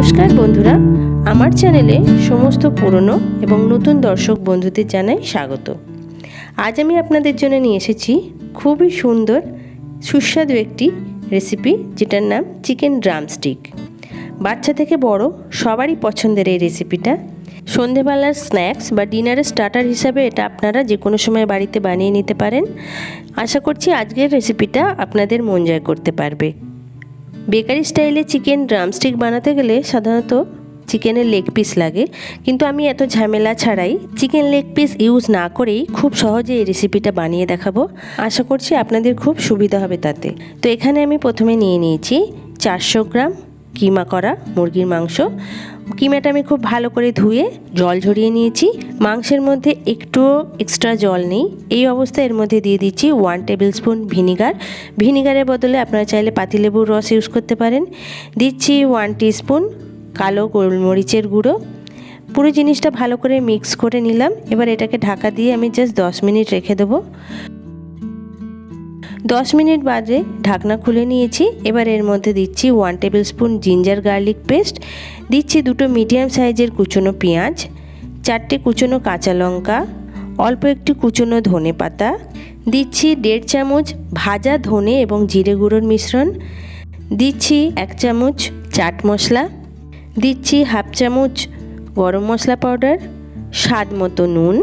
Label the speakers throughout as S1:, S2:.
S1: নমস্কার বন্ধুরা, আমার চ্যানেলে সমস্ত পুরনো এবং নতুন দর্শক বন্ধুদের জানাই স্বাগত। আজ আমি আপনাদের জন্য নিয়ে এসেছি খুবই সুন্দর সুস্বাদু একটি রেসিপি, যেটার নাম চিকেন ড্রামস্টিক। বাচ্চা থেকে বড় সবারই পছন্দের এই রেসিপিটা। সন্ধেবেলার স্ন্যাক্স বা ডিনারের স্টার্টার হিসাবে এটা আপনারা যে কোনো সময় বাড়িতে বানিয়ে নিতে পারেন। আশা করছি আজকের রেসিপিটা আপনাদের মন জয় করতে পারবে। বেকারি স্টাইলে চিকেন ড্রামস্টিক বানাতে গেলে সাধারণত চিকেনের লেগ পিস লাগে, কিন্তু আমি এত ঝামেলা ছাড়াই চিকেন লেগ পিস ইউজ না করেই খুব সহজে এই রেসিপিটা বানিয়ে দেখাবো। আশা করছি আপনাদের খুব সুবিধা হবে তাতে। তো এখানে আমি প্রথমে নিয়ে নিয়েছি 400 গ্রাম কিমা করা মুরগির মাংস। কিমাটা আমি খুব ভালো করে ধুয়ে জল ঝরিয়ে নিয়েছি। মাংসের মধ্যে একটুও এক্সট্রা জল নেই। এই অবস্থায় এর মধ্যে দিয়ে দিচ্ছি 1 টেবিল স্পুন ভিনিগার। ভিনিগারের বদলে আপনারা চাইলে পাতিলেবুর রস ইউজ করতে পারেন। দিচ্ছি 1 টিস্পুন কালো গোলমরিচের গুঁড়ো। পুরো জিনিসটা ভালো করে মিক্স করে নিলাম। এবার এটাকে ঢাকা দিয়ে আমি জাস্ট 10 মিনিট রেখে দেবো। 10 মিনিট বাদে ঢাকনা খুলে নিয়েছি। এবার এর মধ্যে দিচ্ছি 1 tablespoon ginger garlic paste. দিচ্ছি 2টো মিডিয়াম সাইজের কুচনো পেঁয়াজ, 4টে কুচনো কাঁচা লঙ্কা, অল্প একটু কুচনো ধনে পাতা। দিচ্ছি 1.5 চামচ ভাজা ধনে এবং জিরে গুঁড়োর মিশ্রণ। দিচ্ছি 1 চামচ চাট মশলা। দিচ্ছি 1/2 চামচ গরম মশলা পাউডার, স্বাদ মতো নুন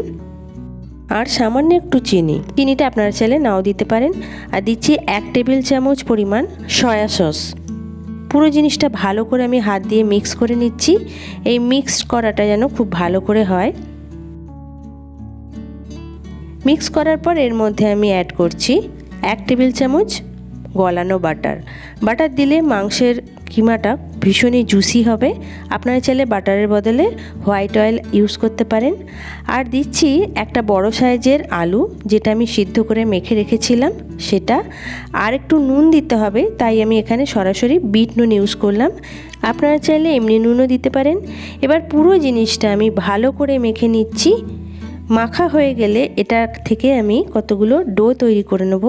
S1: আর সামান্য একটু চিনিটা আপনারা চাইলে নাও দিতে পারেন। আর দিচ্ছি 1 টেবিল চামচ পরিমাণ সয়া সস। পুরো জিনিসটা ভালো করে আমি হাত দিয়ে মিক্স করে নিচ্ছি। এই মিক্সড করাটা যেন খুব ভালো করে হয়। মিক্স করার পর এর মধ্যে আমি অ্যাড করছি 1 টেবিল চামচ গলানো বাটার দিলে মাংসের কিমাটা ভীষণই জুসি হবে। আপনারা চাইলে বাটারের বদলে হোয়াইট অয়েল ইউজ করতে পারেন। আর দিচ্ছি একটা বড় সাইজের আলু, যেটা আমি সিদ্ধ করে মেখে রেখেছিলাম সেটা। আর একটু নুন দিতে হবে, তাই আমি এখানে সরাসরি বিট নুন ইউজ করলাম। আপনারা চাইলে এমনি নুনও দিতে পারেন। এবার পুরো জিনিসটা আমি ভালো করে মেখে নিচ্ছি। মাখা হয়ে গেলে এটা থেকে আমি কতগুলো ডো তৈরি করে নেব।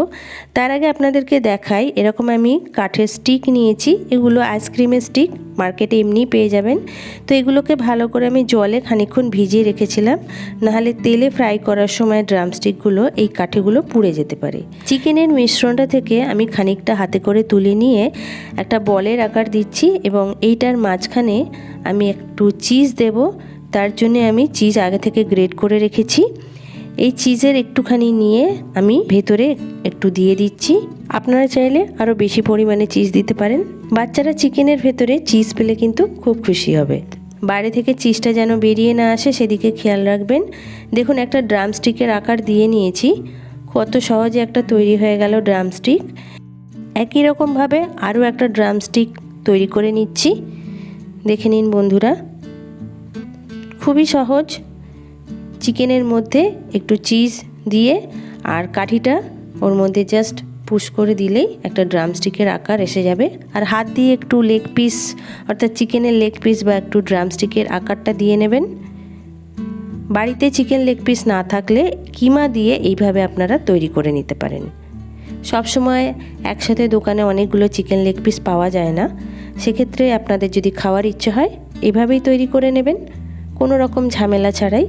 S1: তার আগে আপনাদেরকে দেখাই, এরকম আমি কাঠের স্টিক নিয়েছি। এগুলো আইসক্রিমের স্টিক, মার্কেটে এমনি পেয়ে যাবেন। তো এগুলোকে ভালো করে আমি জলে খানিকক্ষণ ভিজিয়ে রেখেছিলাম, নাহলে তেলে ফ্রাই করার সময় ড্রামস্টিকগুলো এই কাঠিগুলো পুড়ে যেতে পারে। চিকেনের মিশ্রণটা থেকে আমি খানিকটা হাতে করে তুলে নিয়ে একটা বলের আকার দিচ্ছি এবং এইটার মাঝখানে আমি একটু চিজ দেব। তার জন্য আমি চিজ আগে থেকে গ্রেট করে রেখেছি। এই চিজের একটুখানি নিয়ে আমি ভেতরে একটু দিয়ে দিচ্ছি। আপনারা চাইলে আরও বেশি পরিমাণে চিজ দিতে পারেন। বাচ্চারা চিকেনের ভেতরে চিজ পেলে কিন্তু খুব খুশি হবে। বাইরে থেকে চিজটা যেন বেরিয়ে না আসে সেদিকে খেয়াল রাখবেন। দেখুন, একটা ড্রামস্টিকের আকার দিয়ে নিয়েছি। কত সহজে একটা তৈরি হয়ে গেল ড্রামস্টিক। একই রকমভাবে আরও একটা ড্রামস্টিক তৈরি করে নিচ্ছি। দেখে নিন বন্ধুরা, খুবই সহজ। চিকেনের মধ্যে একটু চিজ দিয়ে আর কাঠিটা ওর মধ্যে জাস্ট পুশ করে দিলেই একটা ড্রামস্টিকের আকার এসে যাবে। আর হাত দিয়ে একটু লেগ পিস, অর্থাৎ চিকেনের লেগ পিস বা একটু ড্রামস্টিকের আকারটা দিয়ে নেবেন। বাড়িতে চিকেন লেগ পিস না থাকলে কিমা দিয়ে এইভাবে আপনারা তৈরি করে নিতে পারেন। সবসময় একসাথে দোকানে অনেকগুলো চিকেন লেগ পিস পাওয়া যায় না, সেক্ষেত্রে আপনাদের যদি খাওয়ার ইচ্ছে হয় এভাবেই তৈরি করে নেবেন, কোনো রকম ঝামেলা ছাড়াই।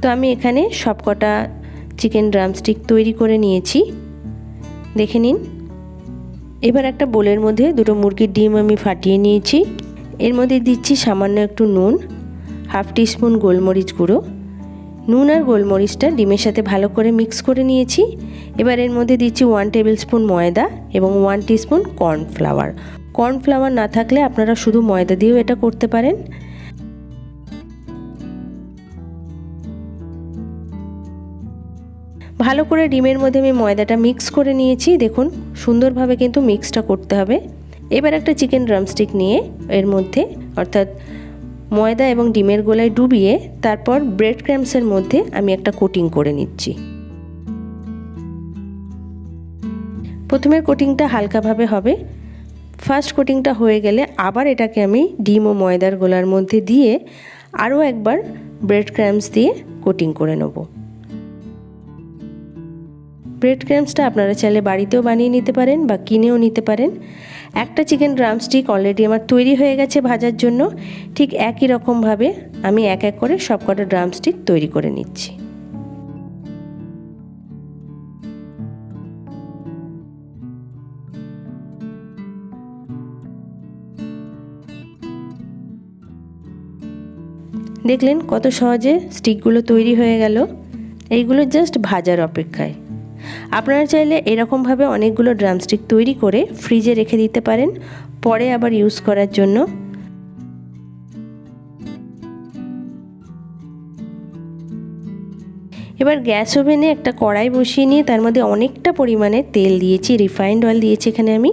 S1: তো আমি এখানে সবকটা চিকেন ড্রামস্টিক তৈরি করে নিয়েছি, দেখে নিন। এবার একটা বোলের মধ্যে 2টো মুরগির ডিম আমি ফাটিয়ে নিয়েছি। এর মধ্যে দিচ্ছি সামান্য একটু নুন, 1/2 টিস্পুন গোলমরিচ গুঁড়ো। নুন আর গোলমরিচটা ডিমের সাথে ভালো করে মিক্স করে নিয়েছি। এবার এর মধ্যে দিচ্ছি 1 টেবিল স্পুন ময়দা এবং 1 টিস্পুন কর্নফ্লাওয়ার না থাকলে আপনারা শুধু ময়দা দিয়েও এটা করতে পারেন। ভালো করে ডিমের মধ্যে আমি ময়দাটা মিক্স করে নিয়েছি। দেখুন, সুন্দরভাবে কিন্তু মিক্সটা করতে হবে। এবার একটা চিকেন ড্রামস্টিক নিয়ে এর মধ্যে, অর্থাৎ ময়দা এবং ডিমের গোলায় ডুবিয়ে তারপর ব্রেড ক্রাম্বসের মধ্যে আমি একটা কোটিং করে নিচ্ছি। প্রথমের কোটিংটা হালকাভাবে হবে। ফার্স্ট কোটিংটা হয়ে গেলে আবার এটাকে আমি ডিম ও ময়দার গোলার মধ্যে দিয়ে আরও একবার ব্রেড ক্রাম্বস দিয়ে কোটিং করে নেব। ব্রেড ক্রাম্বসটা আপনারা চাইলে বাড়িতেও বানিয়ে নিতে পারেন বা কিনেও নিতে পারেন। একটা চিকেন ড্রামস্টিক অলরেডি আমার তৈরি হয়ে গেছে ভাজার জন্য। ঠিক একই রকমভাবে আমি এক এক করে সবকটা ড্রামস্টিক তৈরি করে নিচ্ছি। দেখলেন কত সহজে স্টিকগুলো তৈরি হয়ে গেল। এইগুলো জাস্ট ভাজার অপেক্ষায়। আপনারা চাইলে এরকমভাবে অনেকগুলো ড্রামস্টিক তৈরি করে ফ্রিজে রেখে দিতে পারেন, পরে আবার ইউজ করার জন্য। এবার গ্যাস ওভেনে একটা কড়াই বসিয়ে নিয়ে তার মধ্যে অনেকটা পরিমাণে তেল দিয়েছি, রিফাইন্ড অয়েল দিয়েছি এখানে আমি।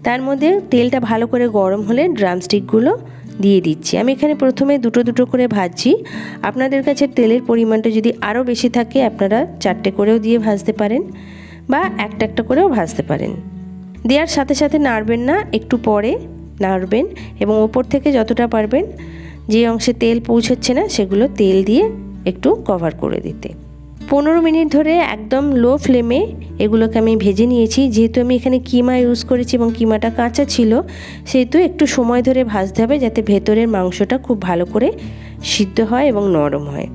S1: তার মধ্যে তেলটা ভালো করে গরম হলে ড্রামস্টিকগুলো দিয়ে দিচ্ছি। আমি এখানে প্রথমে দুটো দুটো করে ভাজছি। আপনাদের কাছে তেলের পরিমাণটা যদি আরও বেশি থাকে আপনারা 4টে করেও দিয়ে ভাজতে পারেন বা একটা একটা করেও ভাজতে পারেন। দেওয়ার সাথে সাথে নাড়বেন না, একটু পরে নাড়বেন এবং ওপর থেকে যতটা পারবেন যে অংশে তেল পৌঁছচ্ছে না সেগুলো তেল দিয়ে একটু কভার করে দিতে। 15 মিনিট ধরে একদম লো ফ্লেমে এগুলোকে আমি ভেজে নিয়েছি। যেহেতু আমি এখানে কিমা ইউজ করেছি এবং কিমাটা কাঁচা ছিল, সেহেতু একটু সময় ধরে ভাজতে হবে যাতে ভেতরের মাংসটা খুব ভালো করে সিদ্ধ হয় এবং নরম হয়।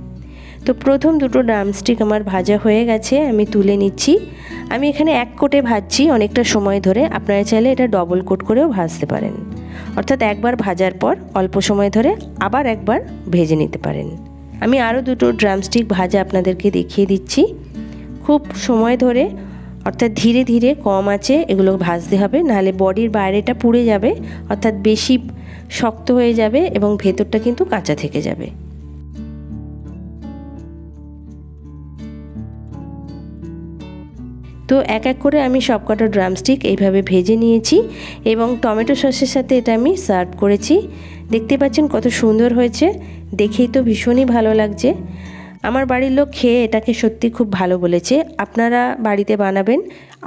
S1: তো প্রথম দুটো ড্রামস্টিক আমার ভাজা হয়ে গেছে, আমি তুলে নিচ্ছি। আমি এখানে এক কোটে ভাজছি অনেকটা সময় ধরে। আপনারা চাইলে এটা ডবল কোট করেও ভাজতে পারেন, অর্থাৎ একবার ভাজার পর অল্প সময় ধরে আবার একবার ভেজে নিতে পারেন। আমি আরও দুটো ড্রামস্টিক ভাজা আপনাদেরকে দেখিয়ে দিচ্ছি। খুব সময় ধরে অর্থাৎ ধীরে ধীরে কম আঁচে এগুলো ভাজতে হবে, নাহলে বডির বাইরেটা পুড়ে যাবে, অর্থাৎ বেশি শক্ত হয়ে যাবে এবং ভেতরটা কিন্তু কাঁচা থেকে যাবে। তো এক এক করে আমি সবকটা ড্রামস্টিক এইভাবে ভেজে নিয়েছি এবং টমেটো সসের সাথে এটা আমি সার্ভ করেছি। দেখতে পাচ্ছেন কত সুন্দর হয়েছে, দেখেই তো ভীষণই ভালো লাগছে। আমার বাড়ির লোক খেয়ে এটাকে সত্যি খুব ভালো বলেছে। আপনারা বাড়িতে বানাবেন,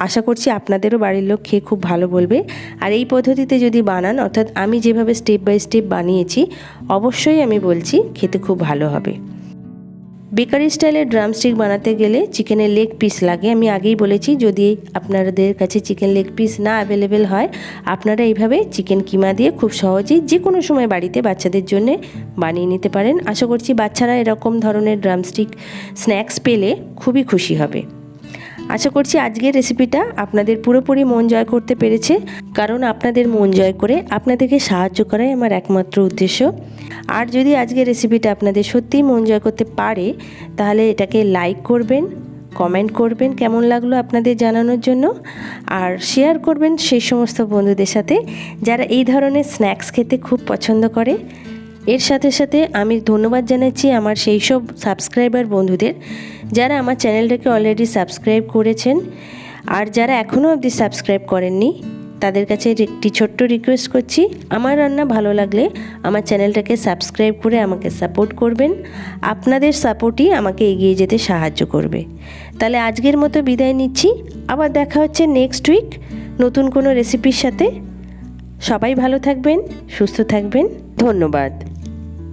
S1: আশা করছি আপনাদেরও বাড়ির লোক খেয়ে খুব ভালো বলবে। আর এই পদ্ধতিতে যদি বানান, অর্থাৎ আমি যেভাবে স্টেপ বাই স্টেপ বানিয়েছি, অবশ্যই আমি বলছি খেতে খুব ভালো হবে। বেকারি স্টাইলের ড্রামস্টিক বানাতে গেলে চিকেনের লেগ পিস লাগে। আমি আগেই বলেছি, যদি আপনাদের কাছে চিকেন লেগ পিস না অ্যাভেলেবেল হয়, আপনারা এইভাবে চিকেন কিমা দিয়ে খুব সহজেই যে কোনো সময় বাড়িতে বাচ্চাদের জন্য বানিয়ে নিতে পারেন। আশা করছি বাচ্চারা এরকম ধরনের ড্রামস্টিক স্ন্যাক্স পেলে খুবই খুশি হবে। আশা করছি আজকের রেসিপিটা আপনাদের পুরোপুরি মন জয় করতে পেরেছে, কারণ আপনাদের মন জয় করে আপনাদেরকে সাহায্য করাই আমার একমাত্র উদ্দেশ্য। আর যদি আজকের রেসিপিটা আপনাদের সত্যিই মন জয় করতে পারে, তাহলে এটাকে লাইক করবেন, কমেন্ট করবেন কেমন লাগলো আপনাদের জানানোর জন্য, আর শেয়ার করবেন সেই সমস্ত বন্ধুদের সাথে যারা এই ধরনের স্ন্যাক্স খেতে খুব পছন্দ করে। এর সাথে সাথে আমি ধন্যবাদ জানাচ্ছি আমার সেই সব সাবস্ক্রাইবার বন্ধুদের যারা আমার চ্যানেলটাকে অলরেডি সাবস্ক্রাইব করেছেন, আর যারা এখনও অবধি সাবস্ক্রাইব করেননি তাদের কাছে একটি ছোট্ট রিকোয়েস্ট করছি, আমার রান্না ভালো লাগলে আমার চ্যানেলটাকে সাবস্ক্রাইব করে আমাকে সাপোর্ট করবেন। আপনাদের সাপোর্টই আমাকে এগিয়ে যেতে সাহায্য করবে। তাহলে আজকের মতো বিদায় নিচ্ছি, আবার দেখা হচ্ছে নেক্সট উইক নতুন কোনো রেসিপির সাথে। সবাই ভালো থাকবেন, সুস্থ থাকবেন, ধন্যবাদ।